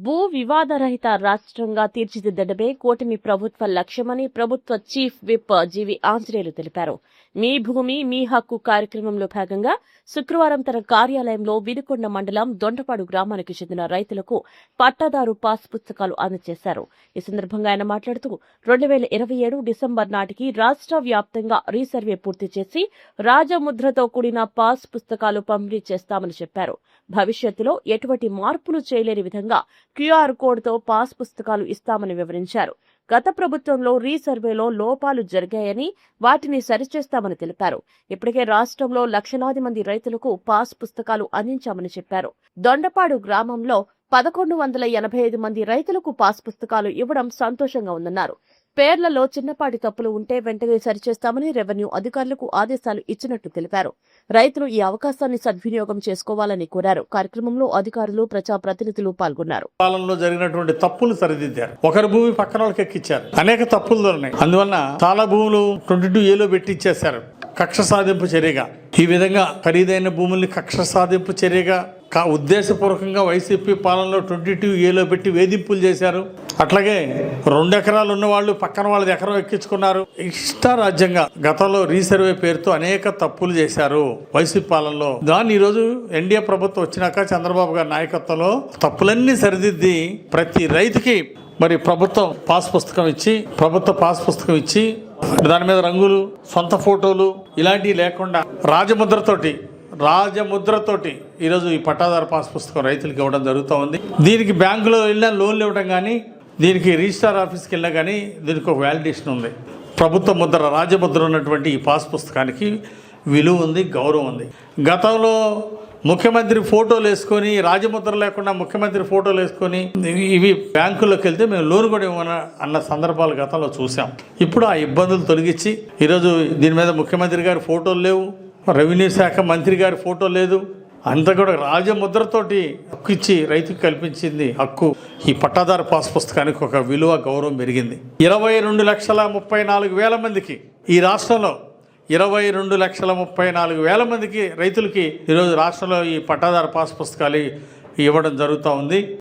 భూ వివాదరహిత రాష్ట్రంగా తీర్చిదిద్దడమే కూటమి ప్రభుత్వ లక్ష్యమని ప్రభుత్వ చీఫ్ విప్ జీవి ఆంజనేయులు తెలిపారు. మీ భూమి మీ హక్కు కార్యక్రమంలో భాగంగా శుక్రవారం తన కార్యాలయంలో వినుకొండ మండలం దొండపాడు గ్రామానికి చెందిన రైతులకు పట్టాదారు పాస్ పుస్తకాలు అందజేశారు. ఈ సందర్భంగా ఆయన మాట్లాడుతూ 2027 డిసెంబర్ నాటికి రాష్ట్ర వ్యాప్తంగా రీసర్వే పూర్తి చేసి రాజముద్రతో కూడిన పాస్ పుస్తకాలు పంపిణీ చేస్తామని చెప్పారు. భవిష్యత్తులో ఎటువంటి మార్పులు చేయలేని విధంగా క్యూఆర్ కోడ్తో పాస్ పుస్తకాలు ఇస్తామని వివరించారు. గత ప్రభుత్వంలో రీసర్వేలో లోపాలు జరిగాయని వాటిని సరిచేస్తామని తెలిపారు. ఇప్పటికే రాష్ట్రంలో లక్షలాది మంది రైతులకు పాస్ పుస్తకాలు అందించామని చెప్పారు. దొండపాడు గ్రామంలో 1185 మంది రైతులకు పాస్ పుస్తకాలు ఇవ్వడం సంతోషంగా ఉందన్నారు. పేర్లలో చిన్నపాటి తప్పులు ఉంటే వెంటనే సరిచేస్తామని రెవెన్యూ అధికారులకు ఆదేశాలు ఇచ్చినట్టు తెలిపారు. రైతులు ఈ అవకాశాన్ని సద్వినియోగం చేసుకోవాలని కోరారు. కార్యక్రమంలో అధికారులు, ప్రజాప్రతినిధులు పాల్గొన్నారు. పాలనలో జరిగినటువంటి తప్పులు సరిదిద్దారు. ఒకరి భూమి పక్కన వాళ్ళకి ఎక్కిచ్చారు. అనేక తప్పులు ఉన్నాయి. అందువల్ల చాలా భూములు 22A పెట్టి ఇచ్చేశారు. కక్ష సాధింపు చర్యగా ఈ విధంగా ఖరీదైన భూముల్ని కక్ష సాధింపు చర్యగా ఉద్దేశపూర్వకంగా వైసీపీ పాలనలో 22A పెట్టి వేధింపులు చేశారు. అట్లాగే 2 ఎకరాలు ఉన్న వాళ్ళు పక్కన వాళ్ళది ఎకరం ఎక్కించుకున్నారు. ఇష్టారాజ్యంగా గతంలో రీసర్వే పేరుతో అనేక తప్పులు చేశారు వైసీపీ పాలనలో. దాన్ని ఈరోజు ఎన్డీఏ ప్రభుత్వం వచ్చినాక చంద్రబాబు గారి నాయకత్వంలో తప్పులన్నీ సరిదిద్ది ప్రతి రైతుకి మరి ప్రభుత్వ పాస్ పుస్తకం ఇచ్చి దాని మీద రంగులు, సొంత ఫోటోలు ఇలాంటివి లేకుండా రాజముద్రతోటి ఈరోజు ఈ పట్టాదారు పాస్ పుస్తకం రైతులకు ఇవ్వడం జరుగుతూ ఉంది. దీనికి బ్యాంకులో వెళ్ళినా లోన్లు ఇవ్వడం కానీ, దీనికి రిజిస్ట్రార్ ఆఫీస్కి వెళ్ళినా కానీ దీనికి ఒక వ్యాలిడేషన్ ఉంది. ప్రభుత్వ ముద్ర, రాజముద్ర ఉన్నటువంటి ఈ పాస్ పుస్తకానికి విలువ ఉంది, గౌరవం ఉంది. గతంలో ముఖ్యమంత్రి ఫోటోలు వేసుకొని, రాజముద్ర లేకుండా ముఖ్యమంత్రి ఫోటోలు వేసుకొని ఇవి బ్యాంకుల్లోకి వెళ్తే మేము లోన్ కూడా ఇవ్వమని అన్న సందర్భాలు గతంలో చూసాం. ఇప్పుడు ఆ ఇబ్బందులు తొలగించి ఈరోజు దీని మీద ముఖ్యమంత్రి గారి ఫోటోలు లేవు, రెవెన్యూ శాఖ మంత్రి గారి ఫోటో లేదు. అంతా కూడా రాజముద్రతోటి హక్కు ఇచ్చి రైతుకు కల్పించింది హక్కు. ఈ పట్టాదారు పాస్ పుస్తకానికి ఒక విలువ, గౌరవం పెరిగింది. 22,34,000 మందికి ఈ రాష్ట్రంలో 22,34,000 మందికి రైతులకి ఈరోజు రాష్ట్రంలో ఈ పట్టాదారు పాస్ పుస్తకాలు ఇవ్వడం జరుగుతూ ఉంది.